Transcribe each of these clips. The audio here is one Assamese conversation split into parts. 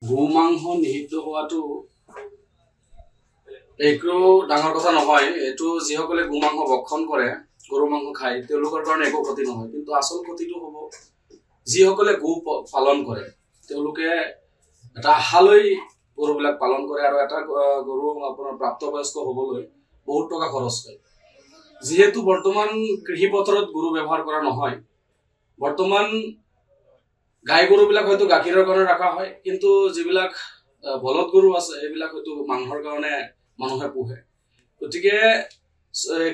গোমাংস নিষিদ্ধ হোৱাটো একো ডাঙৰ কথা নহয়। এটো যিসকলে গোমাংস ভক্ষণ কৰে, গৰু মাংস খায়, তেওঁলোকৰ কাৰণে একো ক্ষতি নহয়। কিন্তু আচল ক্ষতিটো হ'ব যিসকলে গো পালন কৰে, তেওঁলোকে এটা আশালৈ গৰুবিলাক পালন কৰে আৰু এটা গৰু আপোনাৰ প্ৰাপ্তবয়স্ক হ'বলৈ বহুত টকা খৰচ হয়। যিহেতু বৰ্তমান কৃষি পথাৰত গৰু ব্যৱহাৰ কৰা নহয়, বৰ্তমান গাই গৰুবিলাক হয়তো গাখীৰৰ কাৰণে ৰখা হয়, কিন্তু যিবিলাক বলদ গৰু আছে সেইবিলাক হয়তো মাংসৰ কাৰণে মানুহে পোহে। গতিকে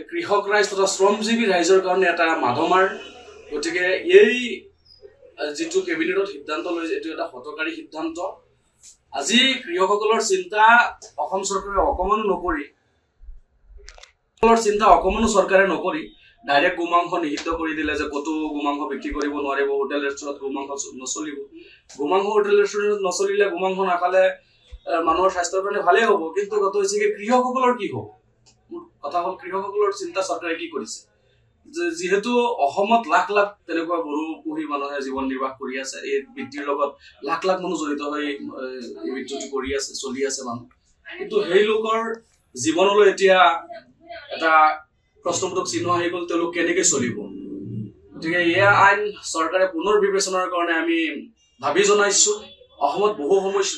কৃষক ৰাইজ তথা শ্ৰমজীৱী ৰাইজৰ কাৰণে এটা মাধমাৰ। গতিকে এই যিটো কেবিনেটত সিদ্ধান্ত লৈছে, এইটো এটা হতকাৰী সিদ্ধান্ত। আজি কৃষকসকলৰ চিন্তা অসম চৰকাৰে অকমানো চৰকাৰে ডাইৰেক্ট গোমাংস নিষিদ্ধ কৰি দিলে যে ক'তো গোমাংস বিক্ৰী কৰিব নোৱাৰিব, হোটেল ৰেষ্টুৰেণ্টত গোমাংস নচলিব। গোমাংস হোটেল ৰেষ্টুৰেণ্টত নচলিলে, গোমাংস নাখালে মানুহৰ স্বাস্থ্যৰ কাৰণে ভালেই হ'ব, কিন্তু কথা হৈছে কি কৃষকসকলৰ কি হ'ব? কথা হ'ল কৃষকসকলৰ চিন্তা চৰকাৰে কি কৰিছে? যিহেতু অসমত লাখ লাখ তেনেকুৱা গৰু পুহি মানুহে জীৱন নিৰ্বাহ কৰি আছে, এই বৃত্তিৰ লগত লাখ লাখ মানুহ জড়িত হৈ এই বৃত্তিটো কৰি আছে, চলি আছে মানুহ। কিন্তু সেই লোকৰ জীৱনলৈ এতিয়া এটা প্ৰশ্নবোধক চিহ্ন আহি গ'ল, তেওঁলোক কেনেকে চলিব? গতিকে এয়া আইন চৰকাৰে পুনৰ বিবেচনাৰ কাৰণে আমি দাবী জনাইছো। অসমত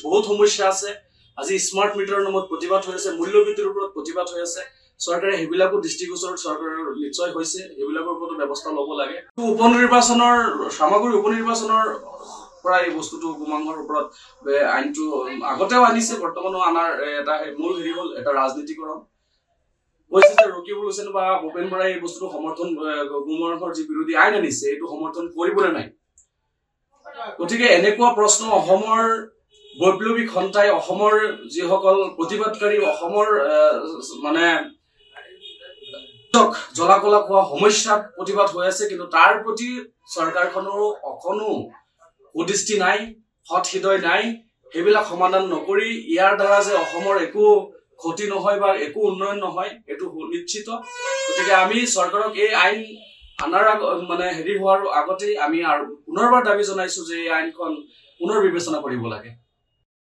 বহুত সমস্যা আছে। আজি স্মাৰ্ট মিটাৰৰ নামত প্ৰতিবাদ হৈ আছে, মূল্যবৃদ্ধিৰ ওপৰত প্ৰতিবাদ হৈ আছে। চৰকাৰে সেইবিলাকো দৃষ্টিগোচৰত চৰকাৰৰ নিশ্চয় হৈছে, সেইবিলাকৰ ওপৰত ব্যৱস্থা ল'ব লাগে। সামগ্ৰী উপনিৰ্বাচনৰ পৰা এই বস্তুটো গোমাংসৰ ওপৰত আইনটো আগতেও আনিছে, বৰ্তমানো আনাৰ এটা মূল হেৰি হ'ল এটা ৰাজনীতিকৰণ। কৈছে যে ৰকিবুল হুছেইন বা ভূপেন বৰাই এই বস্তুটো সমৰ্থন, গোমাংসৰ যি বিৰোধী আইন আনিছে এইটো সমৰ্থন কৰিবলৈ নাই। গতিকে এনেকুৱা প্ৰশ্ন অসমৰ বৈপ্লৱিক সন্থাই, অসমৰ যিসকল প্ৰতিবাদকাৰী, অসমৰ জলাকলা খোৱা সমস্যাত প্ৰতিবাদ হৈ আছে, কিন্তু তাৰ প্ৰতি চৰকাৰখনৰ অকণো সুদৃষ্টি নাই, সৎ হৃদয় নাই। সেইবিলাক সমাধান নকৰি ইয়াৰ দ্বাৰা যে অসমৰ একো ক্ষতি নহয় বা একো উন্নয়ন নহয়, এইটো নিশ্চিত। গতিকে আমি চৰকাৰক এই আইন আনাৰ হোৱাৰ আগতেই আমি আৰু পুনৰবাৰ দাবী জনাইছো যে এই আইনখন পুনৰ বিবেচনা কৰিব লাগে।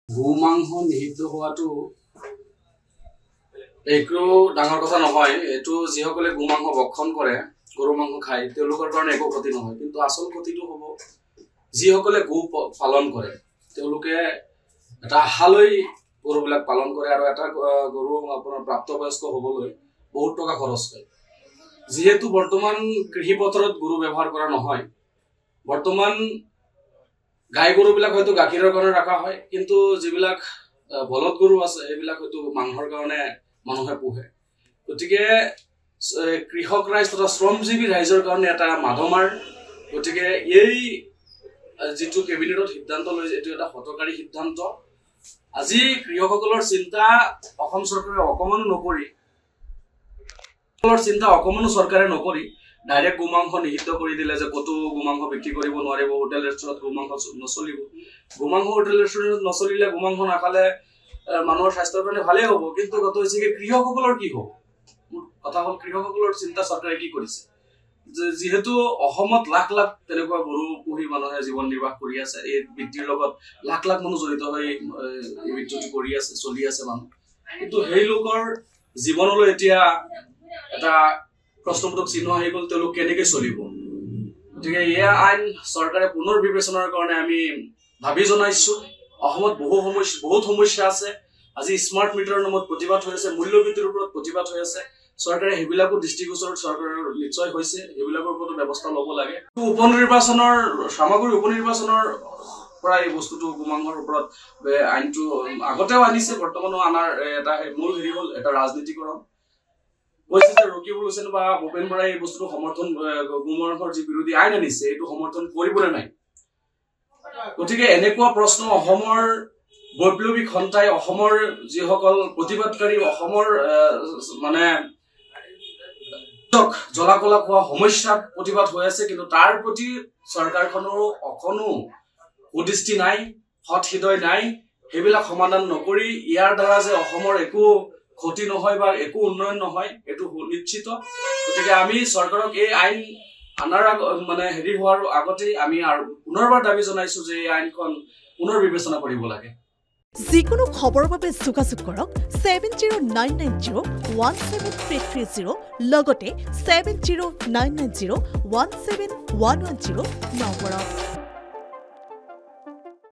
গোমাংস নিষিদ্ধ হোৱাটো একো ডাঙৰ কথা নহয়। এইটো যিসকলে গোমাংস ভক্ষণ কৰে, গৰু মাংস খায়, তেওঁলোকৰ কাৰণে একো ক্ষতি নহয়। কিন্তু আচল ক্ষতিটো হ'ব যিসকলে গো পালন কৰে, তেওঁলোকে এটা আশালৈ গৰুবিলাক পালন কৰে আৰু এটা গৰু আপোনাৰ প্ৰাপ্তবয়স্ক হ'বলৈ বহুত টকা খৰচ হয়। যিহেতু বৰ্তমান কৃষি পথাৰত গৰু ব্যৱহাৰ কৰা নহয়, বৰ্তমান গাই গৰুবিলাক হয়তো গাখীৰৰ কাৰণে ৰখা হয়, কিন্তু যিবিলাক বলদ গৰু আছে সেইবিলাক হয়তো মাংসৰ কাৰণে মানুহে পোহে। গতিকে কৃষক ৰাইজ তথা শ্ৰমজীৱী ৰাইজৰ কাৰণে এটা মাধমাৰ। গতিকে এই যিটো কেবিনেটত সিদ্ধান্ত লৈছে, এইটো এটা হতকাৰী সিদ্ধান্ত। আজি কৃষকসকলৰ চিন্তা অসম চৰকাৰে অকমানো চৰকাৰে নকৰি ডাইৰেক্ট গোমাংস নিষিদ্ধ কৰি দিলে যে ক'তো গোমাংস বিক্ৰী কৰিব নোৱাৰিব, হোটেল ৰেষ্টুৰেণ্টত গোমাংস নচলিব। গোমাংস হোটেল ৰেষ্টুৰেণ্টত নচলিলে, গোমাংস নাখালে মানুহৰ স্বাস্থ্যৰ কাৰণে ভালেই হ'ব, কিন্তু কথা হৈছে কি কৃষকসকলৰ কি হ'ব? কথা হ'ল কৃষকসকলৰ চিন্তা চৰকাৰে কি কৰিছে? যিহেতু অসমত লাখ লাখ তেনেকুৱা গৰু পুহি মানুহে জীৱন নিৰ্বাহ কৰি আছে, এই বৃত্তিৰ লগত লাখ লাখ মানুহ জড়িত হৈ এই বৃত্তিটো কৰি আছে, চলি আছে মানুহ। কিন্তু সেই লোকৰ জীৱনলৈ এতিয়া এটা প্ৰশ্নবোধক চিহ্ন আহি গ'ল, তেওঁলোক কেনেকে চলিব? গতিকে এয়া আইন চৰকাৰে পুনৰ বিবেচনাৰ কাৰণে আমি দাবী জনাইছো। অসমত বহুত সমস্যা আছে। আজি স্মাৰ্ট মিটাৰৰ নামত প্ৰতিবাদ হৈ আছে, মূল্যবৃদ্ধিৰ ওপৰত প্ৰতিবাদ হৈ আছে। চৰকাৰে সেইবিলাকো দৃষ্টিগোচৰত চৰকাৰৰ নিশ্চয় হৈছে, সেইবিলাকৰ ওপৰত ব্যৱস্থা ল'ব লাগে। সামগ্ৰী উপনিৰ্বাচনৰ পৰা এই বস্তুটো গোমাংসৰ ওপৰত আইনটো আগতেও আনিছে, বৰ্তমানো আনাৰ এটা মূল হেৰি হ'ল এটা ৰাজনীতিকৰণ। কৈছে যে ৰকিবুল হুছেইন বা ভূপেন বৰাই এই বস্তুটো সমৰ্থন, গোমাংসৰ যি বিৰোধী আইন আনিছে এইটো সমৰ্থন কৰিবলৈ নাই। গতিকে এনেকুৱা প্ৰশ্ন অসমৰ বৈপ্লৱিক সন্থাই, অসমৰ যিসকল প্ৰতিবাদকাৰী, অসমৰ জলাকলা খোৱা সমস্যাত প্ৰতিবাদ হৈ আছে, কিন্তু তাৰ প্ৰতি চৰকাৰখনৰ অকণো সুদৃষ্টি নাই, সৎ হৃদয় নাই। সেইবিলাক সমাধান নকৰি ইয়াৰ দ্বাৰা যে অসমৰ একো ক্ষতি নহয় বা একো উন্নয়ন নহয়, এইটো নিশ্চিত। গতিকে আমি চৰকাৰক এই আইন আনাৰ হোৱাৰ আগতেই আমি আৰু পুনৰবাৰ দাবী জনাইছো যে এই আইনখন পুনৰ বিবেচনা কৰিব লাগে। যিকোনো খবৰৰ বাবে যোগাযোগ কৰক 7099017330 লগতে 7099017110 নম্বৰত।